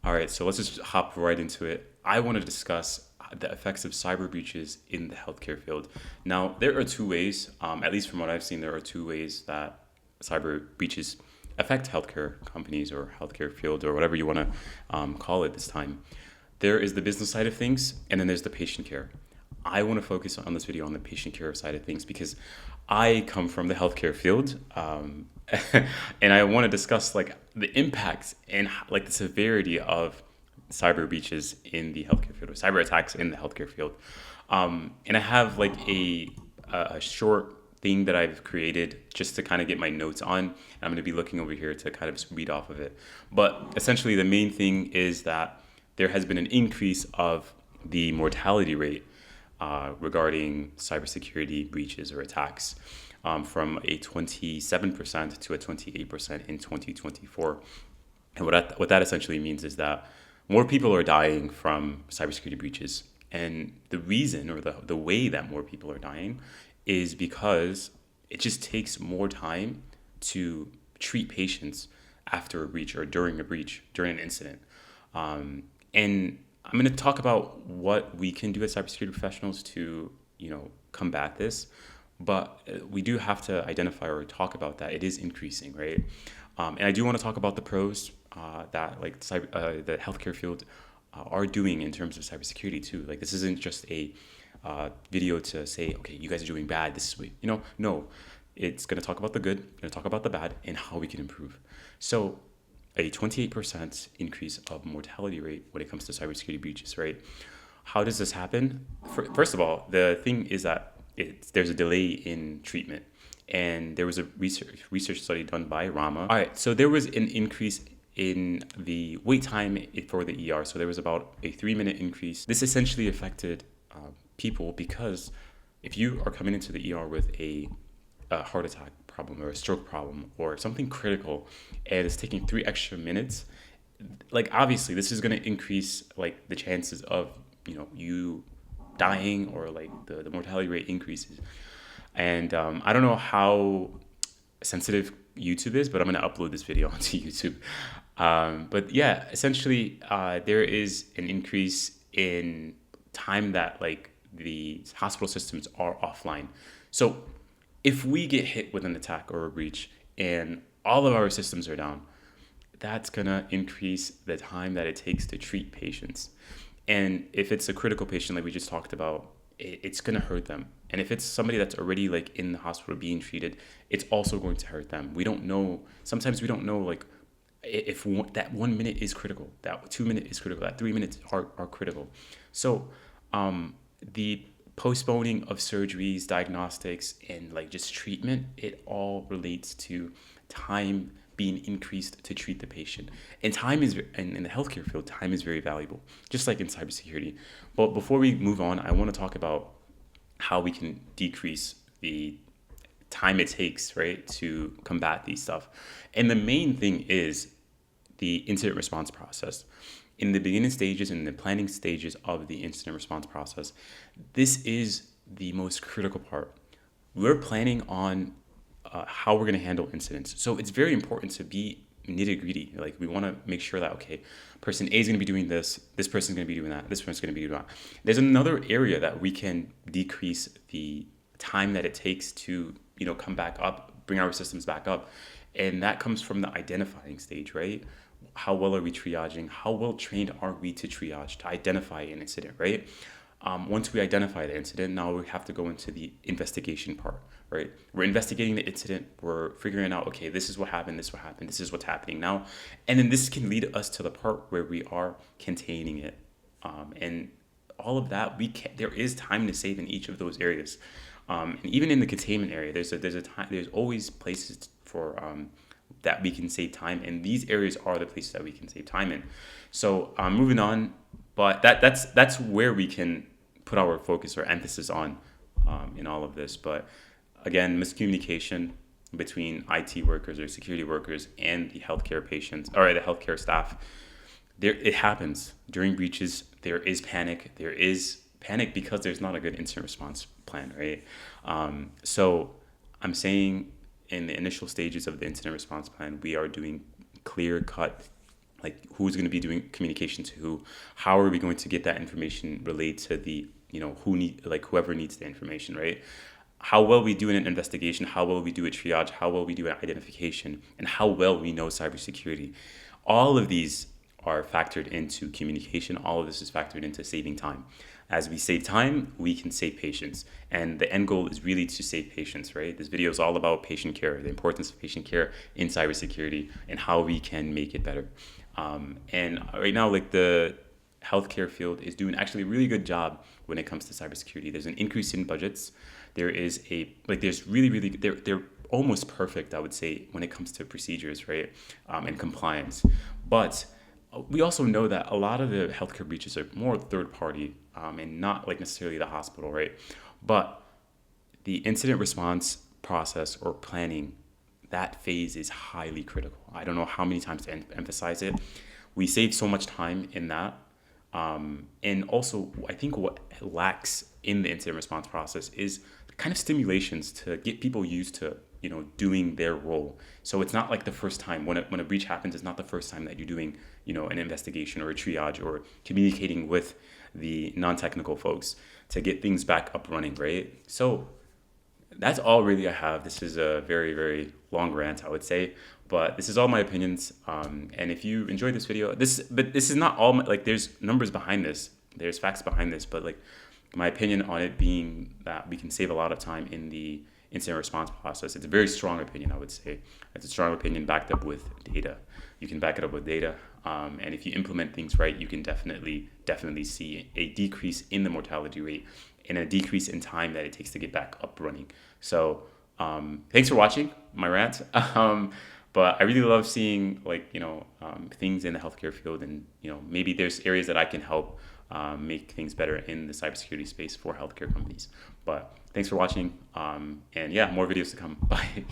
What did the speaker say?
All right, so let's just hop right into it. I want to discuss the effects of cyber breaches in the healthcare field. Now, there are two ways, at least from what I've seen, there are two ways that cyber breaches affect healthcare companies or healthcare field or whatever you want to call it this time. There is the business side of things, and then there's the patient care. I want to focus on this video on the patient care side of things because I come from the healthcare field, and I want to discuss like the impacts and like the severity of cyber breaches in the healthcare field or cyber attacks in the healthcare field. And I have like a short thing that I've created just to kind of get my notes on. I'm going to be looking over here to kind of just read off of it. But essentially, the main thing is that there has been an increase of the mortality rate regarding cybersecurity breaches or attacks from a 27% to a 28% in 2024. And what that essentially means is that more people are dying from cybersecurity breaches. And the reason or the way that more people are dying is because it just takes more time to treat patients after a breach or during a breach, during an incident. And I'm going to talk about what we can do as cybersecurity professionals to, combat this. But we do have to identify or talk about that it is increasing, right? And I do want to talk about the pros that like the healthcare field are doing in terms of cybersecurity too. Like this isn't just a video to say, okay, you guys are doing bad. This is what, no, it's going to talk about the good, going to talk about the bad, and how we can improve. So a 28% increase of mortality rate when it comes to cybersecurity breaches, right? How does this happen? First of all, the thing is that there's a delay in treatment. And there was a research study done by Rama. All right, so there was an increase in the wait time for the ER. So there was about a 3-minute increase. This essentially affected people because if you are coming into the ER with a heart attack problem or a stroke problem or something critical and it's taking 3 extra minutes, like obviously this is going to increase like the chances of you dying or like the mortality rate increases. And I don't know how sensitive YouTube is, but I'm going to upload this video onto YouTube. But yeah, essentially there is an increase in time that like the hospital systems are offline. So if we get hit with an attack or a breach and all of our systems are down, that's going to increase the time that it takes to treat patients. And if it's a critical patient like we just talked about, it's going to hurt them. And if it's somebody that's already like in the hospital being treated, it's also going to hurt them. We don't know. Sometimes we don't know like if that 1 minute is critical, that 2 minute is critical, that 3 minutes are critical. So the postponing of surgeries, diagnostics, and like just treatment, it all relates to time being increased to treat the patient. And time is, in the healthcare field, time is very valuable, just like in cybersecurity. But before we move on, I want to talk about how we can decrease the time it takes, right, to combat these stuff. And the main thing is the incident response process. In the beginning stages and the planning stages of the incident response process, this is the most critical part. We're planning on how we're going to handle incidents. So it's very important to be nitty gritty. Like we want to make sure that, okay, person A is going to be doing this person's going to be doing that, this person's going to be doing that. There's another area that we can decrease the time that it takes to, come back up, bring our systems back up. And that comes from the identifying stage, right? How well are we triaging? How well trained are we to triage, to identify an incident, right? Once we identify the incident, now we have to go into the investigation part, right? We're investigating the incident. We're figuring out, okay, this is what happened, this is what's happening now. And then this can lead us to the part where we are containing it. And all of that, there is time to save in each of those areas. And even in the containment area, there's always places for that we can save time, and these areas are the places that we can save time in. So moving on, but that's where we can put our focus or emphasis on in all of this. But again, miscommunication between IT workers or security workers and the healthcare patients or the healthcare staff. It happens during breaches. There is panic. There is panic because there's not a good incident response plan, right? So I'm saying in the initial stages of the incident response plan, we are doing clear cut, like who's going to be doing communication to who, how are we going to get that information relayed to the, whoever needs the information, right? How well we do in an investigation, how well we do a triage, how well we do an identification, and how well we know cybersecurity. All of these are factored into communication. All of this is factored into saving time. As we save time, we can save patients. And the end goal is really to save patients, right? This video is all about patient care, the importance of patient care in cybersecurity, and how we can make it better. And right now, like the healthcare field is doing actually a really good job when it comes to cybersecurity. There's an increase in budgets. There is there's really, they're almost perfect, I would say, when it comes to procedures, right? And compliance. But we also know that a lot of the healthcare breaches are more third party, and not like necessarily the hospital, right? But the incident response process or planning, that phase is highly critical. I don't know how many times to emphasize it. We save so much time in that. And also, I think what lacks in the incident response process is kind of stimulations to get people used to, doing their role. So it's not like the first time when a breach happens, it's not the first time that you're doing, an investigation or a triage or communicating with the non-technical folks to get things back up running, right? So that's all really I have. This is a very, very long rant, I would say, but this is all my opinions. And if you enjoyed this video, this is not all there's numbers behind this, there's facts behind this, but like my opinion on it being that we can save a lot of time in the incident response process. It's a very strong opinion, I would say. It's a strong opinion backed up with data. You can back it up with data. And if you implement things right, you can definitely see a decrease in the mortality rate and a decrease in time that it takes to get back up running. So thanks for watching my rant. But I really love seeing things in the healthcare field, and maybe there's areas that I can help make things better in the cybersecurity space for healthcare companies. But thanks for watching, and yeah, more videos to come. Bye.